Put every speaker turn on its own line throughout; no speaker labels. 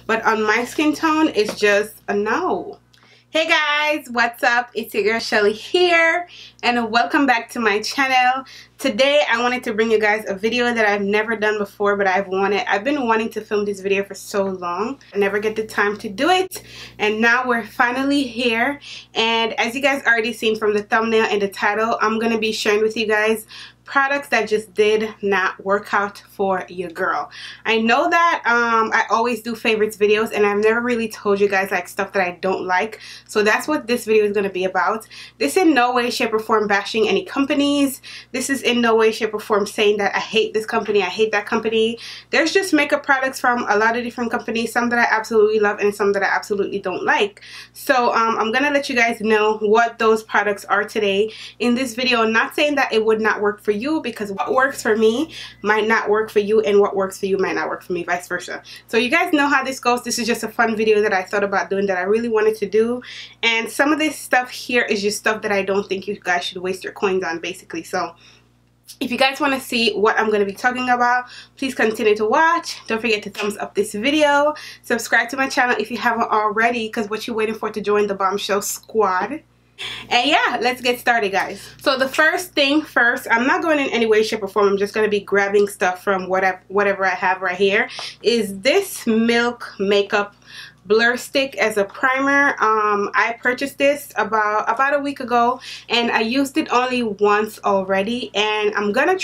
but on my skin tone it's just a no. Hey guys, what's up? It's your girl Shelly here, and welcome back to my channel. Today I wanted to bring you guys a video that I've never done before, but I've been wanting to film this video for so long. I never get the time to do it, and now we're finally here. And as you guys already seen from the thumbnail and the title, I'm gonna be sharing with you guys products that just did not work out for your girl. I know that I always do favorites videos, and I've never really told you guys like stuff that I don't like, so that's what this video is going to be about. This in no way shape or form bashing any companies. This is in no way shape or form saying that I hate this company, I hate that company. There's just makeup products from a lot of different companies, some that I absolutely love and some that I absolutely don't like. So I'm gonna let you guys know what those products are today in this video. I'm not saying that it would not work for you, because what works for me might not work for you, and what works for you might not work for me, vice versa. So you guys know how this goes. This is just a fun video that I thought about doing, that I really wanted to do, and some of this stuff here is just stuff that I don't think you guys should waste your coins on, basically. So if you guys want to see what I'm going to be talking about, please continue to watch. Don't forget to thumbs up this video, subscribe to my channel if you haven't already, because what you waiting for to join the Bombshell squad. And yeah, let's get started, guys. So the first thing first, I'm not going in any way, shape, or form. I'm just going to be grabbing stuff from whatever I have right here. Is this Milk Makeup Blur Stick as a primer. I purchased this about a week ago, and I used it only once already, and I'm gonna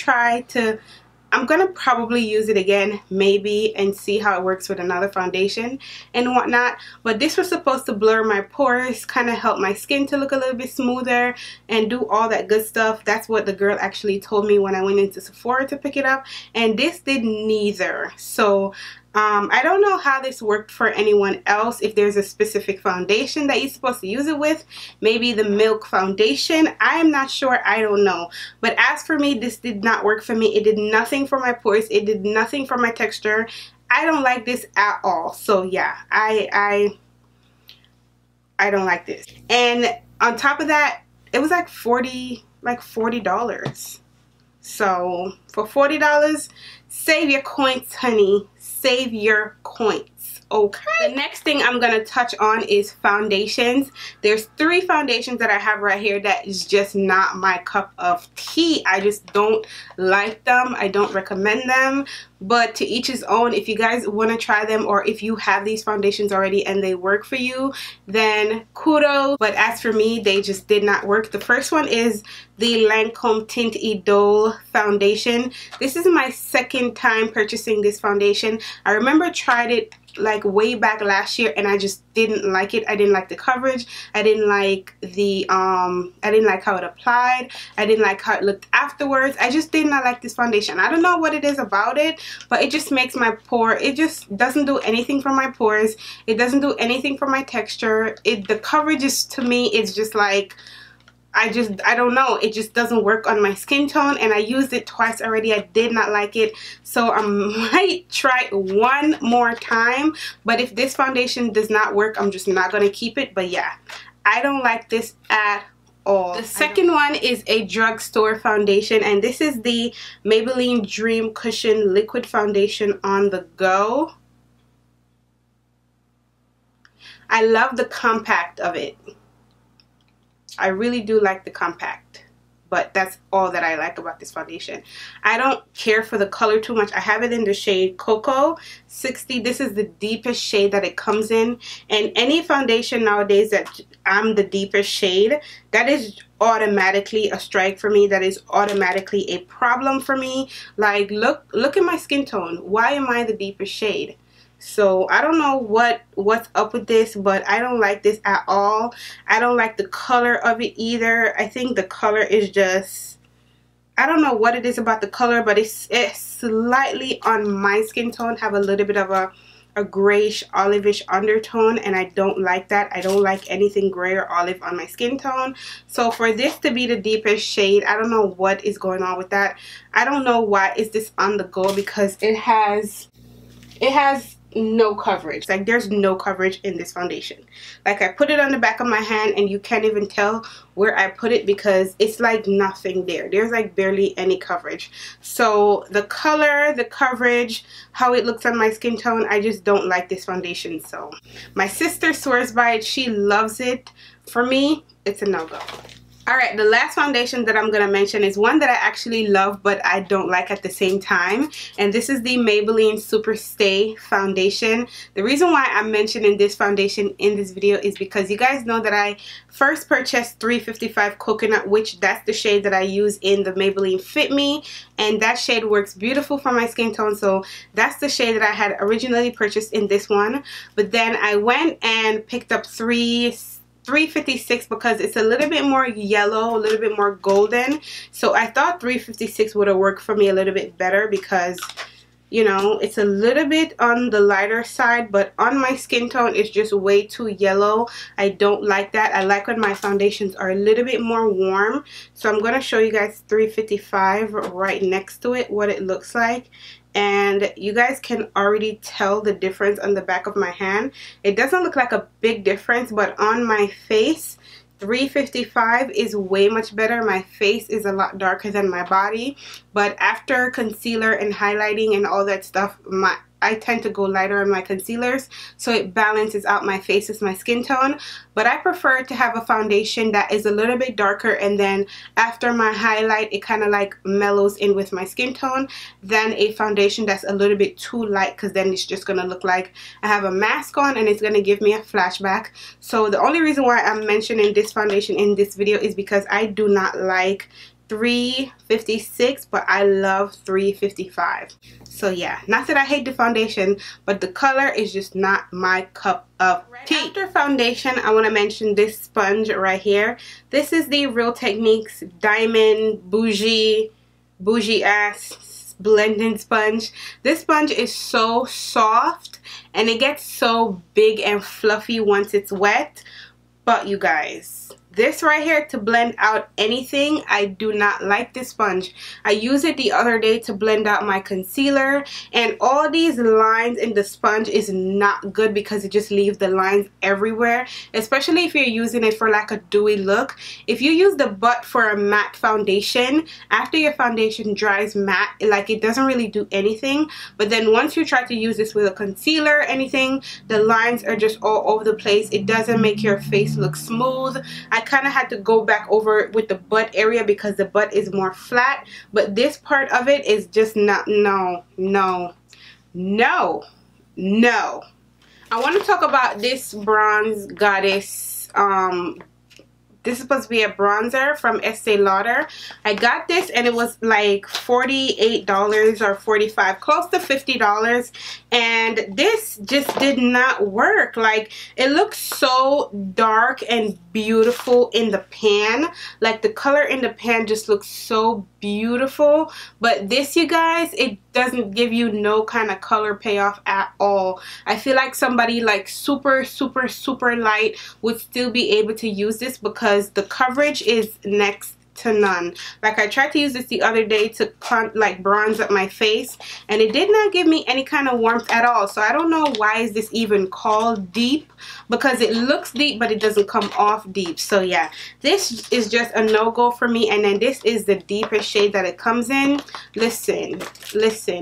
probably use it again, maybe, and see how it works with another foundation and whatnot. But this was supposed to blur my pores, kind of help my skin to look a little bit smoother, and do all that good stuff. That's what the girl actually told me when I went into Sephora to pick it up, and this did neither. So I don't know how this worked for anyone else, if there's a specific foundation that you're supposed to use it with, maybe the Milk foundation. I am not sure, I don't know. But as for me, this did not work for me. It did nothing for my pores, it did nothing for my texture. I don't like this at all. So yeah, I don't like this. And on top of that, it was like $40. So for $40, save your coins, honey. Save your coins, okay? The next thing I'm gonna touch on is foundations. There's 3 foundations that I have right here that is just not my cup of tea. I just don't like them. I don't recommend them, but to each his own. If you guys want to try them, or if you have these foundations already and they work for you, then kudos. But as for me, they just did not work. The first one is the Lancome Tint Idole foundation. This is my second time purchasing this foundation. I remember tried it like way back last year, and I just didn't like it. I didn't like the coverage. I didn't like the I didn't like how it applied. I didn't like how it looked afterwards. I just did not like this foundation. I don't know what it is about it, but it just makes my pore, it just doesn't do anything for my pores. It doesn't do anything for my texture. The coverage is, to me, it's just like, I don't know, it just doesn't work on my skin tone, and I used it twice already. I did not like it, so I might try one more time. But if this foundation does not work, I'm just not gonna keep it. But yeah, I don't like this at all. The second one is a drugstore foundation, and this is the Maybelline Dream Cushion Liquid Foundation on the Go. I love the compact of it. I really do like the compact, but that's all that I like about this foundation. I don't care for the color too much. I have it in the shade Cocoa 60. This is the deepest shade that it comes in, and any foundation nowadays that I'm the deepest shade, that is automatically a strike for me. That is automatically a problem for me. Like, look at my skin tone. Why am I the deepest shade? So I don't know what's up with this, but I don't like this at all. I don't like the color of it either. I think the color is just, I don't know what it is about the color, but it's slightly, on my skin tone, have a little bit of a grayish olivish undertone, and I don't like that. I don't like anything gray or olive on my skin tone. So for this to be the deepest shade, I don't know what is going on with that. I don't know why is this on the Go, because it has no coverage. Like, there's no coverage in this foundation. Like, I put it on the back of my hand and you can't even tell where I put it because it's like nothing there. There's like barely any coverage. So the color, the coverage, how it looks on my skin tone, I just don't like this foundation. So my sister swears by it. She loves it. For me, it's a no-go. Alright, the last foundation that I'm going to mention is one that I actually love but I don't like at the same time. And this is the Maybelline Super Stay Foundation. The reason why I'm mentioning this foundation in this video is because you guys know that I first purchased 355 Coconut, which that's the shade that I use in the Maybelline Fit Me. And that shade works beautiful for my skin tone. So that's the shade that I had originally purchased in this one. But then I went and picked up 356 because it's a little bit more yellow, a little bit more golden. So I thought 356 would have worked for me a little bit better because, you know, it's a little bit on the lighter side, but on my skin tone it's just way too yellow. I don't like that. I like when my foundations are a little bit more warm. So I'm going to show you guys 355 right next to it, what it looks like. And you guys can already tell the difference on the back of my hand. It doesn't look like a big difference, but on my face, 355 is way much better. My face is a lot darker than my body, but after concealer and highlighting and all that stuff, I tend to go lighter on my concealers, so it balances out my face as my skin tone. But I prefer to have a foundation that is a little bit darker, and then after my highlight it kind of like mellows in with my skin tone, than a foundation that's a little bit too light, because then it's just gonna look like I have a mask on and it's gonna give me a flashback. So the only reason why I'm mentioning this foundation in this video is because I do not like 356, but I love 355. So yeah, not that I hate the foundation, but the color is just not my cup of tea. After foundation, I want to mention this sponge right here. This is the Real Techniques Diamond Bougie ass blending sponge. This sponge is so soft and it gets so big and fluffy once it's wet. But you guys, this right here to blend out anything, I do not like this sponge. I used it the other day to blend out my concealer, and all these lines in the sponge is not good because it just leaves the lines everywhere, especially if you're using it for like a dewy look. If you use the butt for a matte foundation, after your foundation dries matte, like it doesn't really do anything. But then once you try to use this with a concealer or anything, the lines are just all over the place. It doesn't make your face look smooth. I kind of had to go back over it with the butt area because the butt is more flat, but this part of it is just not, no. I want to talk about this Bronze Goddess. This is supposed to be a bronzer from Estee Lauder. I got this and it was like $48 or $45, close to $50. And this just did not work. Like, it looks so dark and beautiful in the pan. Like, the color in the pan just looks so beautiful. But this, you guys, it doesn't give you no kind of color payoff at all. I feel like somebody like super light would still be able to use this because the coverage is next to none. Like, I tried to use this the other day to like bronze up my face and it did not give me any kind of warmth at all. So I don't know why is this even called deep, because it looks deep but it doesn't come off deep. So yeah, this is just a no-go for me. And then this is the deepest shade that it comes in. Listen,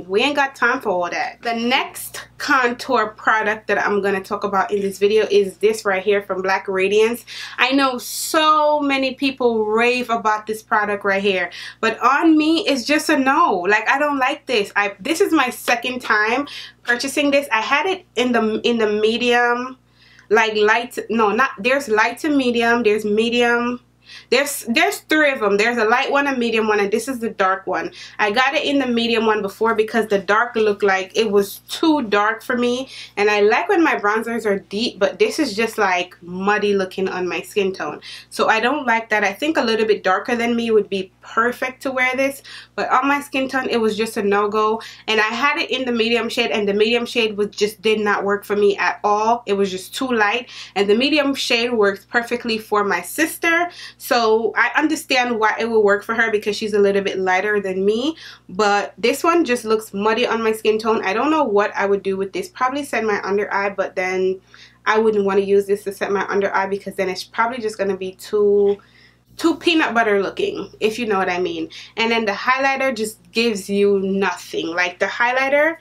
we ain't got time for all that. The next contour product that I'm going to talk about in this video is this right here from Black Radiance. I know so many people rave about this product right here, but on me it's just a no. Like, I don't like this. This is my second time purchasing this. I had it in the medium, like light, no, not, there's light to medium, there's medium, there's three of them. There's a light one, a medium one, and this is the dark one. I got it in the medium one before because the dark looked like it was too dark for me, and I like when my bronzers are deep, but this is just like muddy looking on my skin tone, so I don't like that. I think a little bit darker than me would be perfect to wear this, but on my skin tone it was just a no-go. And I had it in the medium shade, and the medium shade just did not work for me at all. It was just too light, and the medium shade works perfectly for my sister. So I understand why it will work for her because she's a little bit lighter than me. But this one just looks muddy on my skin tone. I don't know what I would do with this. Probably set my under eye, but then I wouldn't want to use this to set my under eye because then it's probably just going to be too peanut butter looking, if you know what I mean. And then the highlighter just gives you nothing. Like the highlighter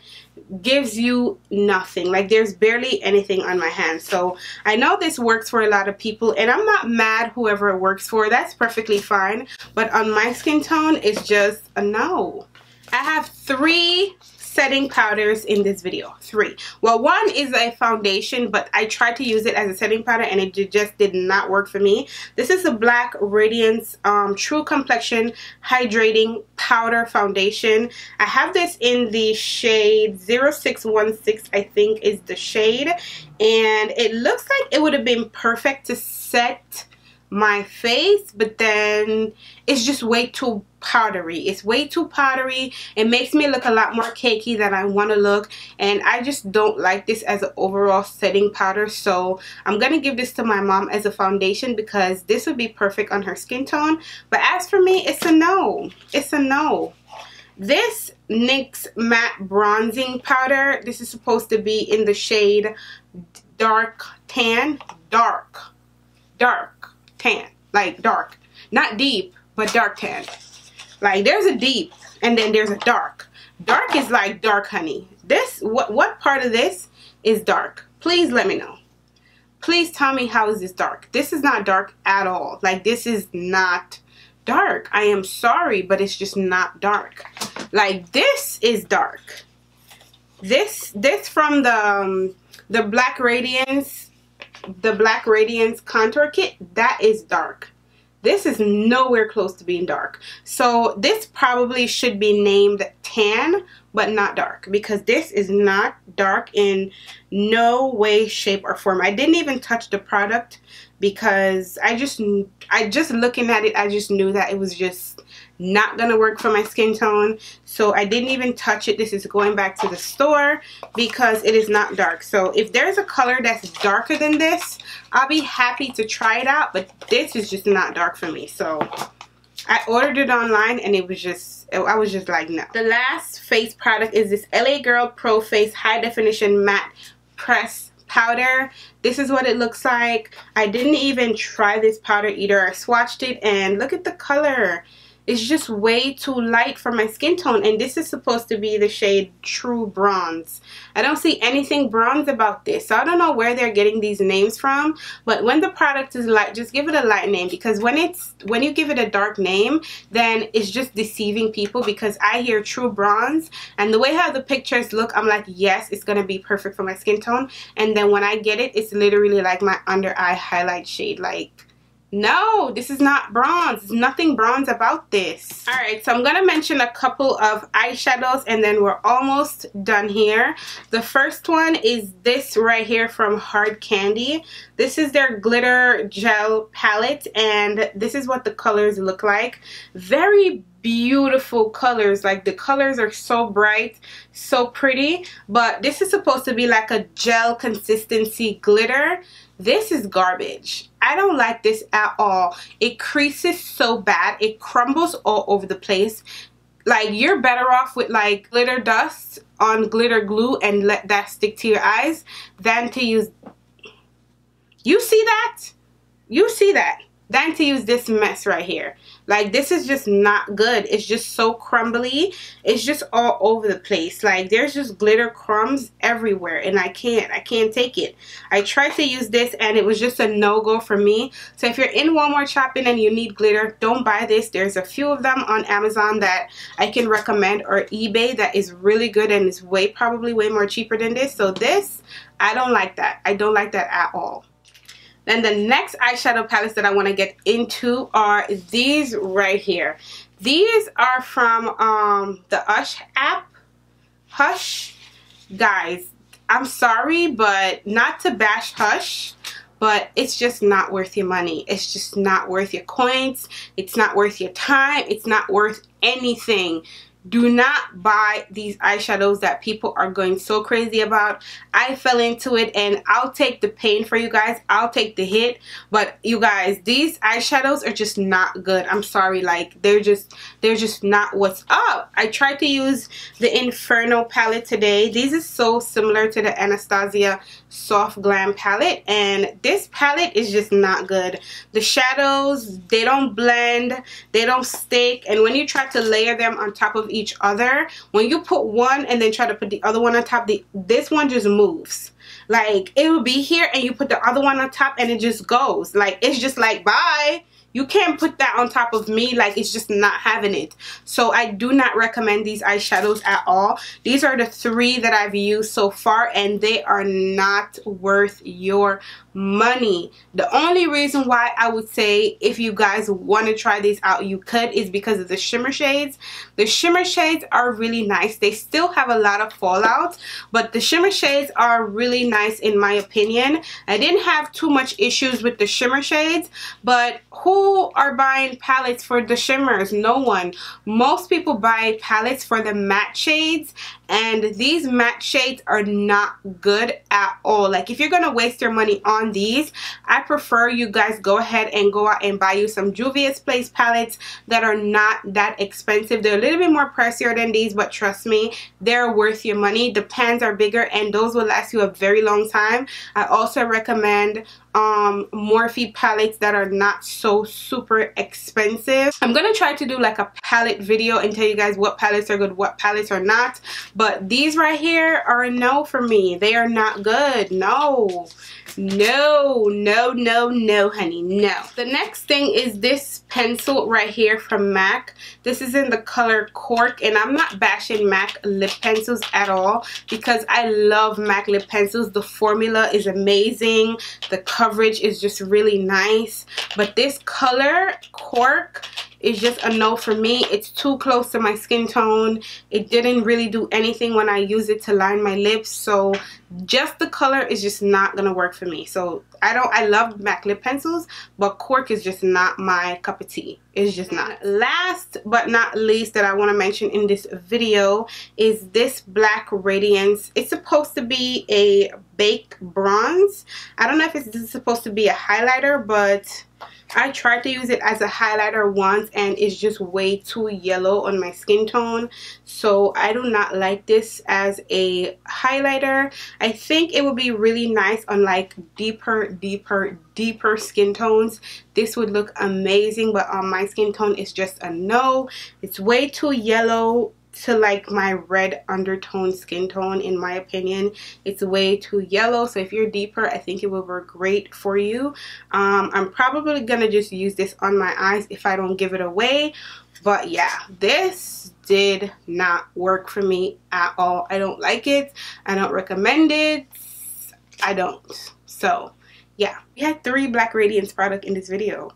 gives you nothing. Like there's barely anything on my hand. So I know this works for a lot of people, and I'm not mad whoever it works for. That's perfectly fine. But on my skin tone, it's just a no. I have 3 setting powders in this video. 3. Well, one is a foundation, but I tried to use it as a setting powder and it just did not work for me. This is the Black Radiance True Complexion Hydrating Powder Foundation. I have this in the shade 0616, I think is the shade, and it looks like it would have been perfect to set my face, but then it's just way too powdery. It's way too powdery. It makes me look a lot more cakey than I want to look, and I just don't like this as an overall setting powder. So I'm gonna give this to my mom as a foundation because this would be perfect on her skin tone. But as for me, it's a no. It's a no. This NYX matte bronzing powder, this is supposed to be in the shade dark tan. Dark tan, like dark, not deep, but dark tan. Like there's a deep and then there's a dark. Dark is like dark honey. This, what part of this is dark? Please let me know. Please tell me, how is this dark? This is not dark at all. Like this is not dark. I am sorry, but it's just not dark. Like this is dark. This from the Black Radiance, the Black Radiance contour kit, that is dark. This is nowhere close to being dark. So this probably should be named tan, but not dark, because this is not dark in no way, shape, or form. I didn't even touch the product because I just looking at it, I just knew that it was just not gonna work for my skin tone. So I didn't even touch it. This is going back to the store because it is not dark. So if there's a color that's darker than this, I'll be happy to try it out, but this is just not dark for me. So I ordered it online and it was just, I was just like, no. The last face product is this LA Girl Pro Face High Definition Matte Press Powder. This is what it looks like. I didn't even try this powder either. I swatched it and look at the color. It's just way too light for my skin tone, and this is supposed to be the shade True Bronze. I don't see anything bronze about this, so I don't know where they're getting these names from. But when the product is light, just give it a light name, because when you give it a dark name, then it's just deceiving people, because I hear True Bronze and the way how the pictures look, I'm like, yes, it's gonna be perfect for my skin tone, and then when I get it, it's literally like my under eye highlight shade. Like, no, this is not bronze. There's nothing bronze about this. Alright, so I'm going to mention a couple of eyeshadows and then we're almost done here. The first one is this right here from Hard Candy. This is their glitter gel palette, and this is what the colors look like. Very beautiful colors. Like the colors are so bright, so pretty, but this is supposed to be like a gel consistency glitter. This is garbage. I don't like this at all. It creases so bad. It crumbles all over the place. Like, you're better off with like glitter dust on glitter glue and let that stick to your eyes than to use, you see that? You see that? Than to use this mess right here. Like, this is just not good. It's just so crumbly. It's just all over the place. Like, there's just glitter crumbs everywhere, and I can't take it. I tried to use this and it was just a no-go for me. So if you're in Walmart shopping and you need glitter, don't buy this. There's a few of them on Amazon that I can recommend, or eBay, that is really good and is probably way more cheaper than this. So this, I don't like that. I don't like that at all. Then the next eyeshadow palettes that I want to get into are these right here. These are from the Hush app. Hush. Guys, I'm sorry, but not to bash Hush, but it's just not worth your money. It's just not worth your coins. It's not worth your time. It's not worth anything. do not buy these eyeshadows that people are going so crazy about. I fell into it, and I'll take the pain for you guys. I'll take the hit. But you guys, these eyeshadows are just not good. I'm sorry, like they're just not what's up. I tried to use the Inferno palette today. These is so similar to the Anastasia Soft Glam palette, and this palette is just not good. The shadows, they don't blend, they don't stick, and when you try to layer them on top of each other, when you put one and then try to put the other one on top, this one just moves. Like, it will be here and you put the other one on top and it just goes. Like, it's just like, bye. You can't put that on top of me. Like, it's just not having it. So I do not recommend these eyeshadows at all. These are the 3 that I've used so far, and they are not worth your money. The only reason why I would say if you guys want to try these out, you could, is because of the shimmer shades. The shimmer shades are really nice. They still have a lot of fallout, but the shimmer shades are really nice in my opinion. I didn't have too much issues with the shimmer shades, but who are buying palettes for the shimmers? No one. Most people buy palettes for the matte shades, and these matte shades are not good at all. Like, if you're gonna waste your money on these, I prefer you guys go ahead and go out and buy you some Juvia's Place palettes that are not that expensive. They're a little bit more pricier than these, but trust me, they're worth your money. The pans are bigger and those will last you a very long time. I also recommend Morphe palettes that are not so super expensive. I'm gonna try to do like a palette video and tell you guys what palettes are good, what palettes are not, but these right here are a no for me. They are not good. No, no, no, no, no, honey, no. The next thing is this pencil right here from MAC. This is in the color Cork, and I'm not bashing MAC lip pencils at all because I love MAC lip pencils. The formula is amazing. The coverage is just really nice, but this color Cork is just a no for me. It's too close to my skin tone. It didn't really do anything when I use it to line my lips, so just the color is just not gonna work for me. So I love MAC lip pencils, but Cork is just not my cup of tea. It's just not. Last but not least that I want to mention in this video is this Black Radiance. It's supposed to be a baked bronze. I don't know if this is supposed to be a highlighter, but I tried to use it as a highlighter once and it's just way too yellow on my skin tone, so I do not like this as a highlighter. I think it would be really nice on like deeper skin tones. This would look amazing, but on my skin tone it's just a no. It's way too yellow to like my red undertone skin tone. In my opinion, it's way too yellow, so if you're deeper, I think it will work great for you. I'm probably gonna just use this on my eyes if I don't give it away, but yeah, this did not work for me at all. I don't like it. I don't recommend it. I don't. So yeah, we had 3 Black Radiance products in this video.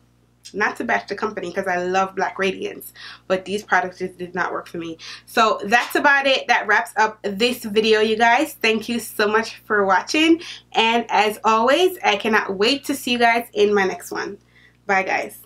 Not to bash the company because I love Black Radiance, but these products just did not work for me. So that's about it. That wraps up this video, you guys. Thank you so much for watching, and as always, I cannot wait to see you guys in my next one. Bye, guys.